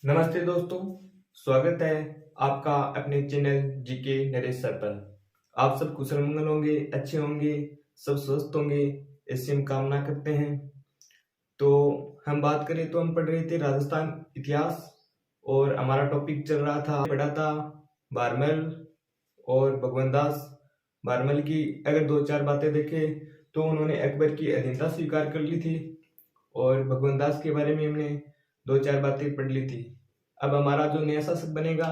नमस्ते दोस्तों, स्वागत है आपका अपने चैनल जीके नरेश सर पर। आप सब कुशल मंगल होंगे, अच्छे होंगे, सब स्वस्थ होंगे, ऐसी हम कामना करते हैं। तो हम बात करें तो हम पढ़ रहे थे राजस्थान इतिहास और हमारा टॉपिक चल रहा था, पढ़ा था बारमल और भगवान दास। बारमल की अगर दो चार बातें देखें तो उन्होंने अकबर की अधीनता स्वीकार कर ली थी और भगवान दास के बारे में हमने दो चार बातें पढ़ ली थी। अब हमारा जो नया शासक बनेगा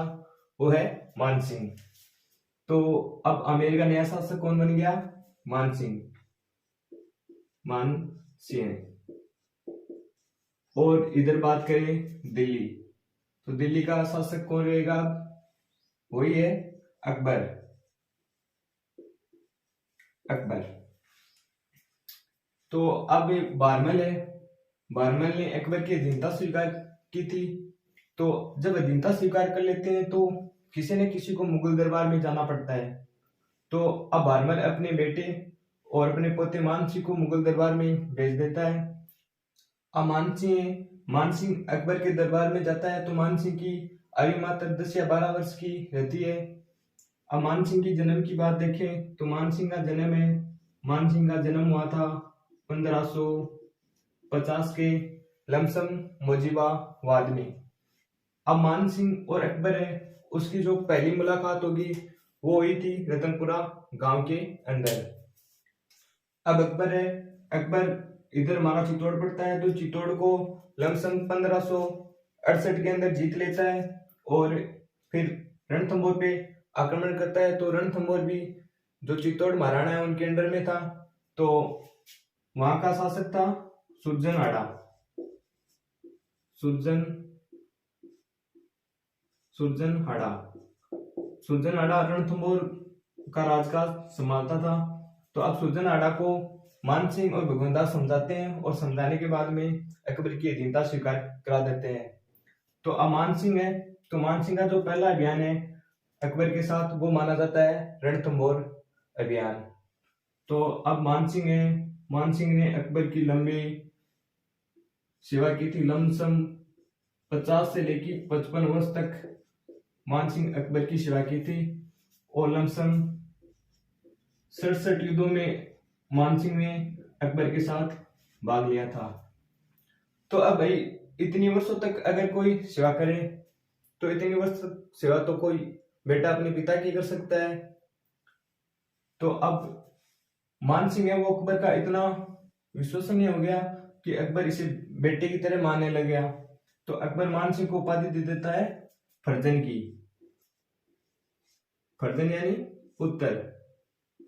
वो है मान सिंह। तो अब आमेर का नया शासक कौन बन गया? मान सिंह। मान सिंह। और इधर बात करें दिल्ली, तो दिल्ली का शासक कौन रहेगा? वही है अकबर। अकबर। तो अब बारमल है, बारमल ने अकबर की अधीनता स्वीकार की थी। तो जब अधीनता स्वीकार कर लेते हैं तो किसी न किसी को मुगल दरबार में जाना पड़ता है। तो अब बारमल अपने बेटे और अपने पोते मान सिंह को मुगल दरबार में भेज देता है। अब मान सिंह अकबर के दरबार में जाता है तो मान सिंह की आयु मात्र 10 या 12 वर्ष की रहती है। अब मान सिंह की जन्म की बात देखें तो मान सिंह का जन्म हुआ था 1550 के लमसम मुजीबाबाद में। अब मान सिंह और अकबर है, उसकी जो पहली मुलाकात होगी वो हुई थी रतनपुरा गांव के अंदर। अब अकबर इधर हमारा चित्तौड़ पड़ता है तो चित्तौड़ को लमसम 1568 के अंदर जीत लेता है और फिर रणथंभौर पे आक्रमण करता है। तो रणथंभौर भी जो चित्तौड़ महाराणा है उनके अंडर में था। तो वहां का शासक था सुरजनहाड़ा। सुरजनहाड़ा रणथंभौर का राजकाज संभालता था। तो अब सुरजनहाड़ा को मान सिंह और भगवान दास समझाते हैं और समझाने के बाद में अकबर की अधीनता स्वीकार करा देते हैं। तो अब मान सिंह है, तो मान सिंह का जो पहला अभियान है अकबर के साथ वो माना जाता है रणथंभौर अभियान। तो अब मान सिंह ने अकबर की लंबी सेवा की थी। लमसम 50 से लेकर 55 वर्ष तक मान सिंह अकबर की सेवा की थी और लमसम 67 युद्धों में मान सिंह ने अकबर के साथ भाग लिया था। तो अब भाई इतनी वर्षों तक अगर कोई सेवा करे तो इतनी वर्ष तक सेवा तो कोई बेटा अपने पिता की कर सकता है। तो अब मान सिंह है वो अकबर का इतना विश्वसनीय हो गया कि अकबर इसे बेटे की तरह मानने लग गया। तो अकबर मान सिंह को उपाधि दे देता है फर्जन की। फर्जन यानी पुत्र,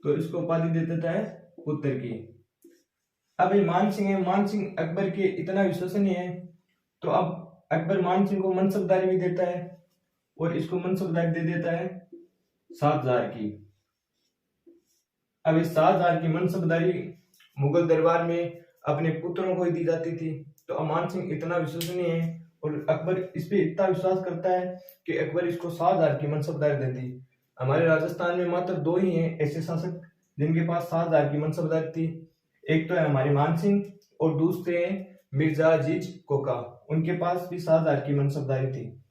तो इसको उपाधि दे देता है पुत्र की। अब ये मान सिंह अकबर के इतना विश्वसनीय है तो अब अकबर मान सिंह को मनसबदारी भी देता है और इसको मनसबदारी दे देता है 7,000 की। अब इस 7,000 की मनसबदारी मुगल दरबार में अपने पुत्रों को ही दी जाती थी। तो अमान सिंह इतना विश्वसनीय है और अकबर इस पे इतना विश्वास करता है कि अकबर इसको 7,000 की मनसबदारी देती। हमारे राजस्थान में मात्र दो ही हैं ऐसे शासक जिनके पास 7,000 की मनसबदारी थी। एक तो है हमारे मान सिंह और दूसरे हैं मिर्जा अजीज कोका, उनके पास भी 7,000 की मनसबदारी थी।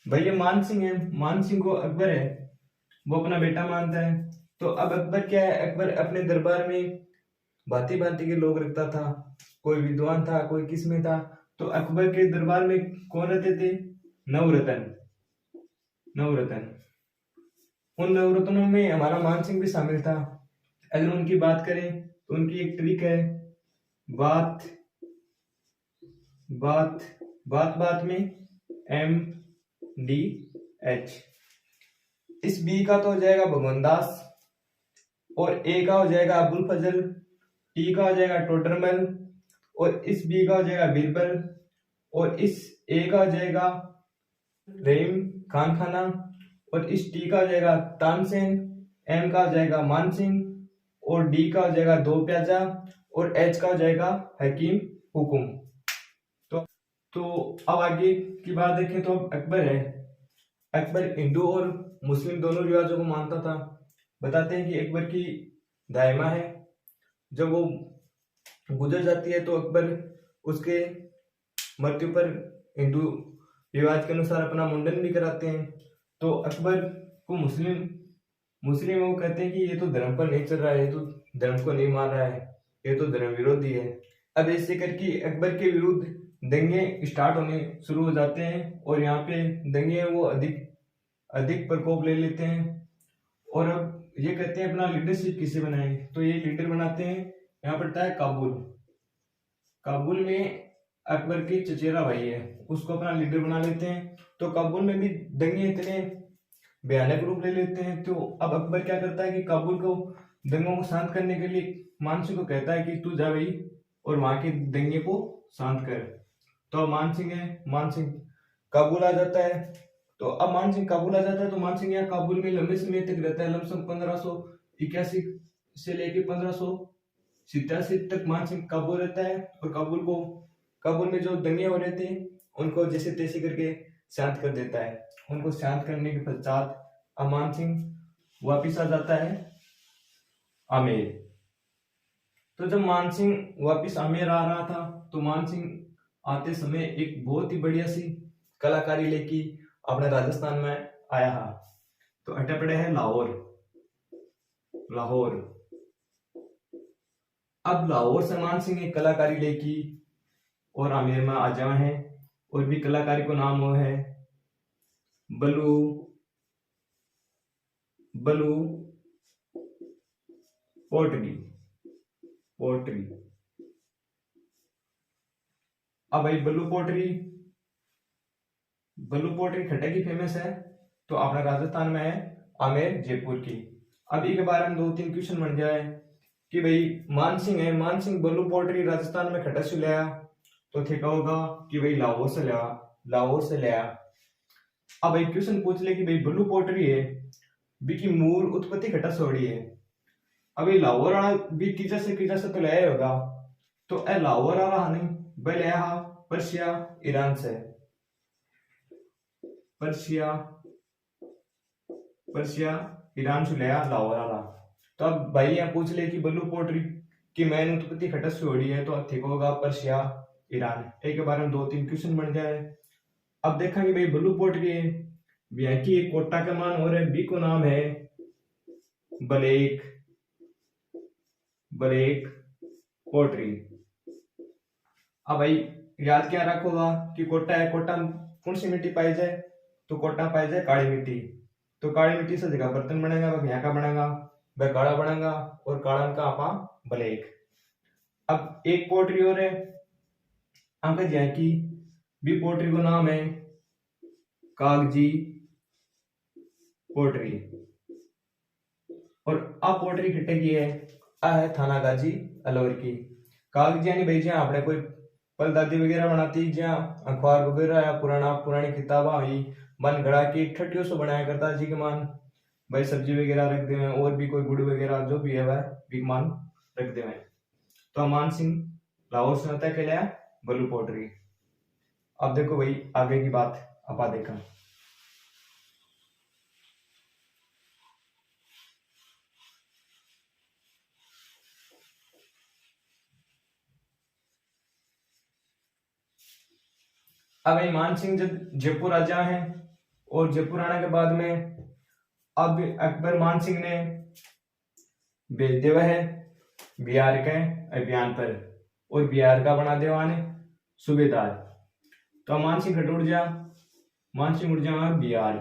भाई ये मान सिंह है, मान सिंह को अकबर है वो अपना बेटा मानता है। तो अब अकबर क्या है, अकबर अपने दरबार में भांति भांति के लोग रखता था, कोई विद्वान था, कोई किस में था। तो अकबर के दरबार में कौन रहते थे? नवरत्न। उन नवरत्नों में हमारा मान सिंह भी शामिल था। अगर उनकी बात करें तो उनकी एक ट्रिक है, बात बात बात बात में MDH। इस बी का तो हो जाएगा भगवान दास और ए का हो जाएगा अबुल फजल, टी का हो जाएगा टोडरमल और इस बी का हो जाएगा बीरबल और इस ए का हो जाएगा रहीम खान खाना और इस टी का हो जाएगा तानसेन, एम का हो जाएगा मान सिंह और डी का हो जाएगा दो प्याजा और एच का हो जाएगा हकीम हुकुम। तो अब आगे की बात देखें तो अब अकबर है, अकबर हिंदू और मुस्लिम दोनों रिवाजों को मानता था। बताते हैं कि अकबर की दाइमा है, जब वो गुजर जाती है तो अकबर उसके मृत्यु पर हिंदू रिवाज के अनुसार अपना मुंडन भी कराते हैं। तो अकबर को मुस्लिम वो कहते हैं कि ये तो धर्म पर नहीं चल रहा है, ये तो धर्म को नहीं मान रहा है, ये तो धर्म विरोधी है। अब ऐसे करके अकबर के विरुद्ध दंगे स्टार्ट होने शुरू हो जाते हैं और यहाँ पे दंगे वो अधिक प्रकोप ले लेते हैं। और अब ये कहते हैं अपना लीडरशिप किसे बनाए, तो ये लीडर बनाते हैं, यहाँ पड़ता है काबुल में अकबर की चचेरा भाई है, उसको अपना लीडर बना लेते हैं। तो काबुल में भी दंगे इतने भयानक रूप ले लेते हैं। तो अब अकबर क्या करता है कि काबुल को दंगों को शांत करने के लिए मानसिंह को कहता है कि तू जा भाई और वहां के दंगे को शांत कर। तो अब मानसिंह काबुल आ जाता है। तो अब मानसिंह काबुल आ जाता है तो मानसिंह यहाँ काबुल में लंबे समय तक रहता है, लमसम 1581 से लेके 1587 तक मानसिंह काबुल रहता है। और काबुल में जो दंगे हो रहे थे उनको जैसे तैसे करके शांत कर देता है। उनको शांत करने के पश्चात अब मानसिंह वापिस आ जाता है आमेर। तो जब मानसिंह वापिस आमेर आ रहा था तो मानसिंह आते समय एक बहुत ही बढ़िया सी कलाकारी लेके अपने राजस्थान में आया है। तो अटे पड़े है लाहौर। अब लाहौर से मानसिंह एक कलाकारी लेके और आमेर में आ जाए हैं। और भी कलाकारी को नाम हो है बलू पोटरी। अब भाई बलू पोटरी खट्टे की फेमस है। तो अपना राजस्थान में है आमेर जयपुर की। अभी के बारे में 2-3 क्वेश्चन बन जाए कि भाई मानसिंह बलू पोटरी राजस्थान में खट्टा से लाया, तो ठीक होगा कि भाई लाहौर से लाया। अब भाई क्वेश्चन पूछ ले कि भाई बलू पोटरी है बी की मूल उत्पत्ति खट्टा से हो रही है। अभी लाहौर वाला भी किजा से तो लाया होगा, तो ए लाहौर वाला नहीं भाई लाया पर्शिया ईरान से। पर्शिया ईरान से लाया लाहौर वाला। तो अब भाई यहाँ पूछ ले कि बलू पोटरी की मैन उत्पत्ति खट्टा से हो रही है, तो ठीक होगा पर्शिया ईरान। एक के बारे में 2-3 क्वेश्चन बन जाए। अब देखेंगे भाई बलू पोटरी है यहाँ की कोटा का मान हो रहा है, बी को नाम है बलेक पोटरी। अब भाई याद क्या रखोगा कि कोटा है, कोटा कौन सी मिट्टी पाई जाए, तो कोटा पाई जाए काली मिट्टी। तो काली मिट्टी से जगह बर्तन बनेगा, वह यहाँ का बनेगा, वह काला बनेगा और काला का आपा ब्लैक। अब एक पोटरी और है अंकज यहाँ की बी पोटरी को नाम है कागजी पोटरी। और अब पोटरी खट्टे की है आ है थानागाजी अलवर की। कागजी यानी भाई जहाँ अपने कोई पल दादी वगैरह बनाती, जहाँ अखबार वगैरह या पुरानी किताबा हुई मन गड़ा की ठटियों से बनाया करता जी के मान भाई सब्जी वगैरह रख दे, और भी कोई गुड़ वगैरह जो भी है वह भी मान रख दे। तो मानसिंह लाहौर से होता है क्या लिया बलू पोटरी। अब देखो भाई आगे की बात अपा देखा। अब भाई मानसिंह जब जयपुर आ जाए हैं और जयपुर आने के बाद में अब अकबर मानसिंह ने भेज दिया है बिहार के अभियान पर और बिहार का बना दिया ने सूबेदार। तो मानसिंह उड़ जा बिहार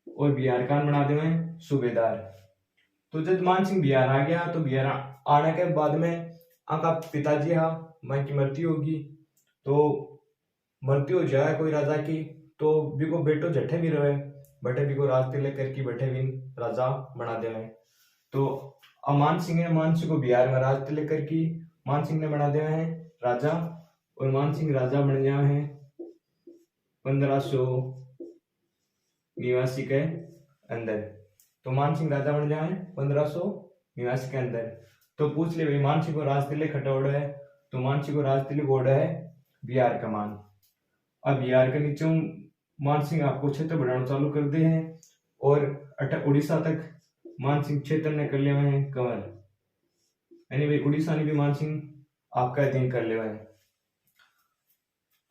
और बिहार का बना दिया है सूबेदार। तो जब मानसिंह बिहार आ गया तो बिहार आने के बाद में आपका पिताजी हा मां की मृत्यु होगी। तो मृत्यु हो जाए कोई राजा की तो भी को बेटो जठे भी रहे बटे भी को राज तिलक करके बैठे भी राजा बना दे। तो मानसिंह को बिहार में राज तिलक करके मानसिंह ने बना दिया है राजा। और मानसिंह राजा बन गया है 1589 के अंदर। तो मानसिंह राजा बन गया है 1589 के अंदर। तो पूछ ले भाई मानसिंह को राज तिलक खटोड़ा है, तो मानसिंह को राज तिलक ओढ़ा है बिहार का मान। अब बिहार के नीचे मानसिंह आपको क्षेत्र बढ़ाना चालू कर दे हैं और उड़ीसा तक मानसिंह क्षेत्र ने कर लिया है कवर। यानी भाई उड़ीसा ने भी मानसिंह आपका अधीन कर लिया है।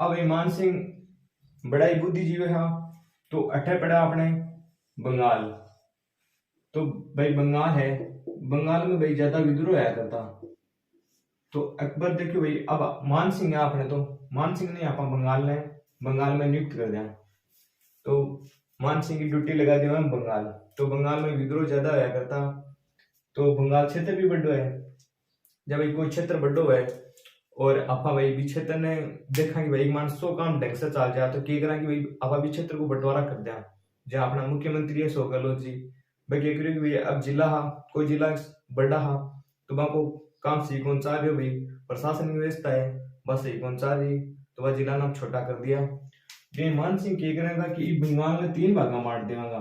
अब ये मानसिंह बड़ा ही बुद्धिजीवी है। तो अठे पड़ा अपने बंगाल। तो भाई बंगाल है, बंगाल में भाई ज्यादा विद्रोह आया करता। तो अकबर देखियो भाई, अब मान सिंह है अपने, तो मान सिंह ने आप बंगाल में नियुक्त कर दिया। तो मान सिंह की ड्यूटी लगा दी हम बंगाल। तो बंगाल में विद्रोह ज्यादा आया करता। तो बंगाल क्षेत्र भी बड़ो है। जब भाई कोई क्षेत्र बड़ो है और आपा भाई भी क्षेत्र ने देखा कि भाई मान सौ काम ढंग से चल जाए, तो क्या करा कि भाई आपा भी क्षेत्र को बंटवारा कर दिया। जहाँ अपना मुख्यमंत्री है सो गहलोत जी, भाई क्या करियो कि भाई अब जिला हा, कोई जिला बड़ा हा, तो वहां को काम सही कौन चाह रहे हो भाई, प्रशासनिक व्यवस्था है बस सही कौन चाह रही, तो वह जिला नाम छोटा कर दिया। ये मान सिंह क्या करेगा कि बंगाल में तीन भागा मार देगा।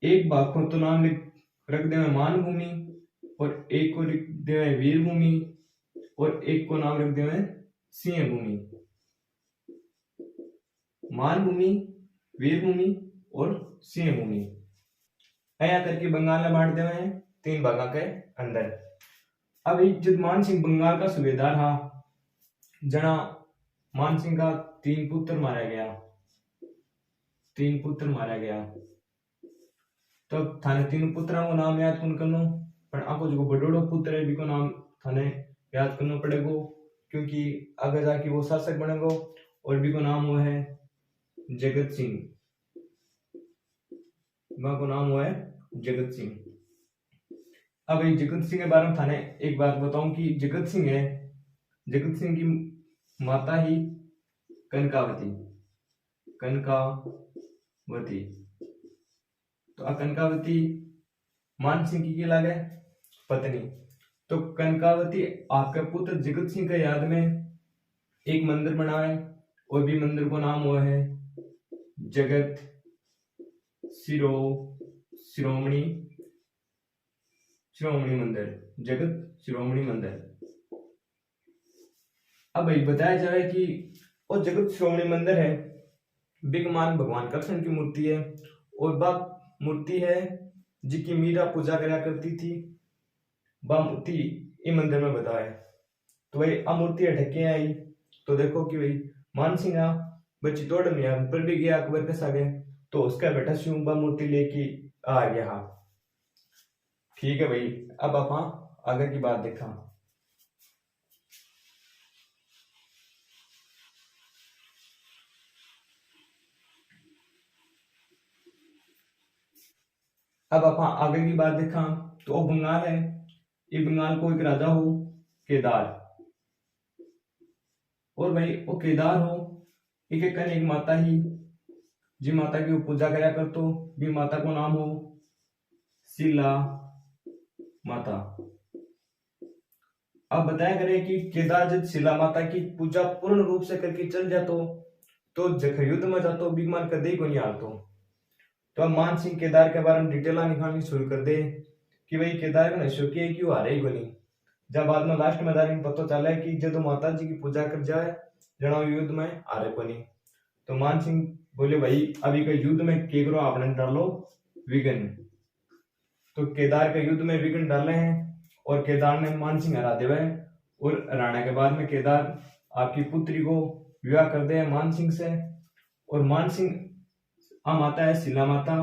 एक भाग को तो नाम रख देवे मान भूमि, और एक को लिख देवे वीर भूमि, और एक को नाम रख देवे सिंह भूमि। मान भूमि, वीर भूमि और सिंह भूमि ऐसा करके बंगाल में बांट देवे हैं तीन भागा के अंदर। अब जब मान सिंह बंगाल का सूबेदार था, जना मान सिंह का तीन पुत्र मारा गया। तो थाने तीन पुत्रों को नाम याद कौन करनो, पर आपको जो बड़ोड़ो पुत्र है बिको नाम थाने याद करना पड़ेगा, क्योंकि आगे जाके वो शासक बनेगो। और बिको नाम हुआ है जगत सिंह। को नाम हुआ है जगत सिंह। अब ये जगत सिंह के बारे में थाने एक बात बताऊं कि जगत सिंह की माता ही कनकावती। तो कनकावती मान सिंह की लागे पत्नी। तो कनकावती आपके पुत्र जगत सिंह के याद में एक मंदिर बनाए, और भी मंदिर को नाम हुआ है जगत शिरोमणि मंदिर। अब भाई बताया जाए कि वो जगत शिरोमणि मंदिर है, बिगमान भगवान कृष्ण की मूर्ति है, और वह मूर्ति है जिसकी मीरा पूजा करा करती थी। वह मूर्ति इस मंदिर में बताया। तो भाई अब मूर्ति ढके आई, तो देखो कि भाई मान सिंह बच्ची तोड़ में पर भी गया अकबर के सागे, तो उसका बेटा सिंह वह मूर्ति लेके आ गया। ठीक है भाई, अब आप आगे की बात देखा। अब आप आगे की बात देखा तो बंगाल है, ये बंगाल को एक राजा हो केदार, और भाई वो केदार हो एक एक माता ही, जी माता की पूजा करा कर, तो भी माता को नाम हो शिला माता। अब बताया करे कि केदार जब शिला माता की पूजा पूर्ण रूप से करके चल जातो, तो युद्ध में जातो बीमान कदे को नहीं आतो। तो अब मान सिंह केदार के बारे में डिटेल निकालनी शुरू कर दे कि भाई केदार का नशो की है कि वो हारे ही को नहीं। जब बाद में लास्ट में दारी पता चला है कि जब माता जी की पूजा कर जाए जना युद्ध में हारे को नहीं। तो मान सिंह बोले भाई अभी के युद्ध में के करो आपने डालो विघन। तो केदार के युद्ध में विघन डाले हैं, और केदार ने मान सिंह हरा देवे, और हराने के बाद में केदार आपकी पुत्री को विवाह कर दे मान सिंह से। और मान सिंह माता है शिला माता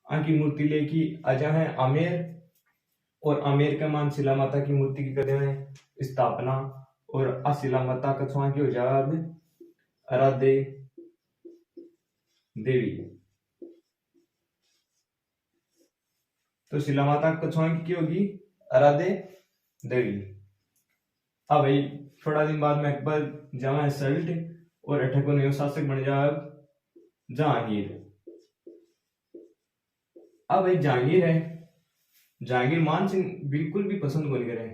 की मूर्ति लेके आजा है आमेर, और आमेर के मान शिला माता की मूर्ति की करते हैं स्थापना, और शिला माता कछुआ की हो जाए अब आराध्य देवी। तो शिला माता कछुआ की होगी आराध्य देवी। अब भाई थोड़ा दिन बाद में अकबर जावा सल्ट, और अठे को नयो शासक बन जाए जहांगीर। अब भाई जहांगीर है, जहांगीर मान सिंह बिल्कुल भी पसंद को नहीं करे,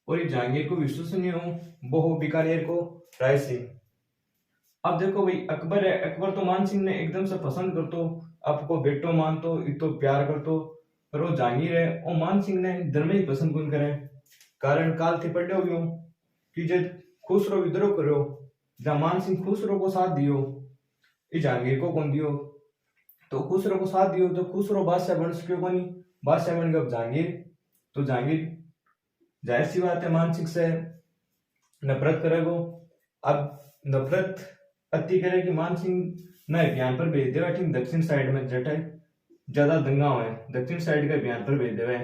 और ये जहांगीर को विश्वसनीय हो वो हो बीकानेर को राय सिंह। अब देखो भाई अकबर है, अकबर तो मान सिंह ने एकदम से पसंद करतो, आपको बेटो मानतो, इतो प्यार करतो, पर वो जहांगीर है वो मान सिंह ने धर्म ही पसंद कौन करे। कारण काल थे पड़े हो कि जब खुसरो विद्रोह करो, जब मान सिंह खुसरो को साथ दियो, ये जहांगीर को कौन दियो, तो खुसरो को साथ दियो, तो खुसरो बादशाह बन सके को नहीं, बादशाह बन गया जहांगीर। तो जहांगीर जाहिर सी बात है मान सिंह से नफरत करेगो। अब नफरत अति करे कि मान सिंह न अभियान पर भेज देवे ठीक दक्षिण साइड में जटे ज्यादा दंगा हुए दक्षिण साइड के अभियान पर भेज देवे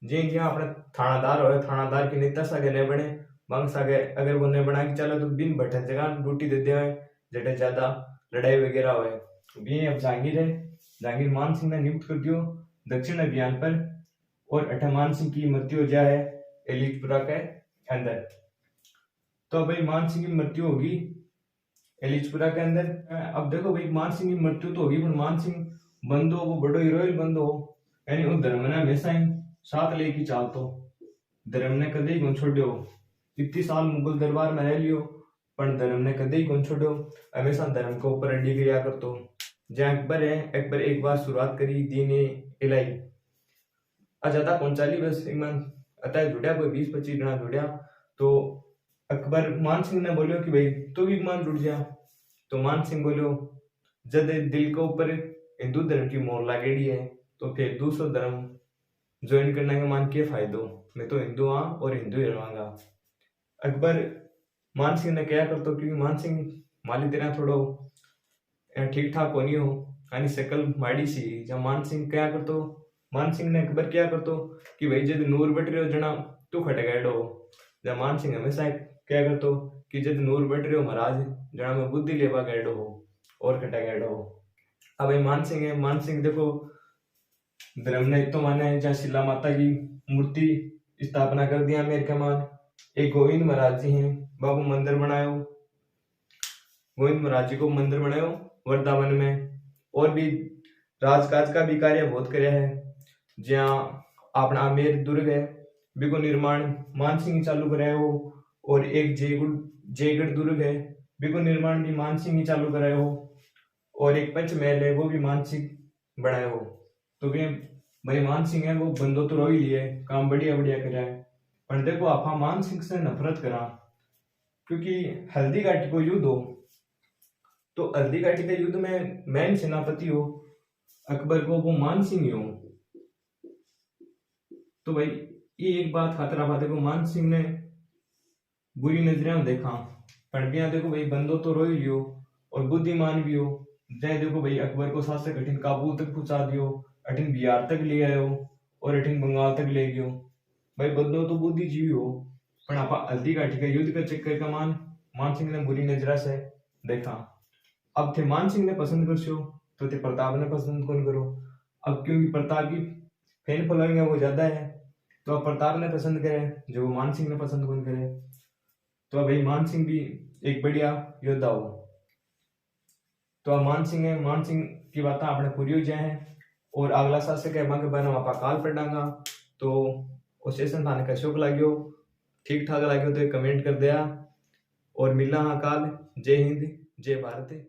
जी जी अपने थानादार हो थानादार के नेता सागे नहीं बने मांग सागे अगर वो नहीं बना के चलो तो बिन भटक जगह ड्यूटी दे दे जटे ज्यादा लड़ाई वगैरह हुए भी अब जहांगीर है जहांगीर मान सिंह ने नियुक्त कर दियो दक्षिण अभियान पर और अठा मान सिंह की मृत्यु हो जाए एलिचपुरा के अंदर। तो भाई मान सिंह की मृत्यु होगी एलिचपुरा के अंदर। अब देखो भाई मान सिंह की मृत्यु तो होगी पर मान सिंह बंदो वो बड़ो हीरोइन बंदो यानी वो धर्म ने हमेशा ही साथ लेके चालतो धर्म ने कदे ही कौन छोड़ो इतनी साल मुगल दरबार में रह लियो पर धर्म ने कदे ही कौन छोड़ो हमेशा धर्म के ऊपर अड्डी गिरा करतो। जहाँ अकबर है अकबर एक बार शुरुआत करी दीन इलाई ज्यादा पहुंचाली बस एक मन अतः जुड़िया कोई 20-25 जना जुड़िया तो अकबर मान सिंह ने बोलियो कि भाई तू भी मान जुड़ जा। तो मान सिंह बोलियो जब दिल के ऊपर हिंदू धर्म की मोहर लागेड़ी है तो फिर दूसरा धर्म ज्वाइन करने का मान के फायदो मैं तो हिंदू हाँ और हिंदू ही रहूंगा। अकबर मान सिंह ने क्या करतो क्योंकि मान सिंह माली तेरा थोड़ो ठीक ठाक होनी हो यानी शकल माड़ी सी जब मान सिंह क्या करतो मान सिंह ने अकबर क्या करतो कि भाई जब नूर बट रहे हो जना तू खट गएडो जब मान सिंह हमेशा क्या करतो कि जब नूर बट रहे हो महाराज जना में बुद्धि लेवा गएडो हो और खटा गएडो हो। अब भाई मान सिंह है मान सिंह देखो धर्म ने तो माना है जहाँ शिला माता की मूर्ति स्थापना कर दिया अमेरिका में। एक गोविंद महाराज जी हैं बाबू मंदिर बनायो गोविंद महाराज जी को मंदिर बनायो वृंदावन में और भी राजकाज का भी कार्य बहुत कराया है। जहाँ अपना आमेर दुर्ग है बिको निर्माण मान सिंह चालू कराया हो और एक जयगढ़ दुर्ग है बिको निर्माण भी मान सिंह ही चालू कराया हो और एक पंचमहल है वो भी मान सिंह बनाया हो। तो भी भाई मान सिंह है वो बंदो तो रो ही लिए काम बढ़िया बढ़िया करा है पर देखो आप मान सिंह से नफरत करा क्योंकि हल्दी घाटी को युद्ध हो तो हल्दी घाटी के युद्ध में मेन सेनापति हो अकबर को वो मान सिंह ही हो। तो भाई ये एक बात खतरा बात देखो मान सिंह ने बुरी नजरिया में देखा पर भी देखो भाई बंदो तो रो ही लियो और बुद्धिमान भी हो जय देखो भाई अकबर को शासक कठिन काबुल तक पहुंचा दियो अठिन बिहार तक ले आयो और अठिन बंगाल तक ले गयो भाई बंदो तो बुद्धिजीवी हो पर आप हल्दी घाटी का युद्ध का चक्कर का मान सिंह ने बुरी नजरा से देखा। अब थे मान सिंह ने पसंद कर तो थे प्रताप ने पसंद कौन करो अब क्योंकि प्रताप की फैन फॉलोइंग है वो ज्यादा है तो अब प्रताप ने पसंद करे जो मान सिंह ने पसंद कौन करे। तो भाई मान सिंह भी एक बढ़िया योद्धा हो। तो अब मान सिंह है मान सिंह की बातें आपने पूरी हो जाए हैं और अगला शासक है बाकी बना आप काल पढ़ांगा तो उस सेशन थाने का शौक लाग्यो ठीक ठाक लाग्यो तो कमेंट कर दिया और मिलना हाँ काल। जय हिंद जय भारत।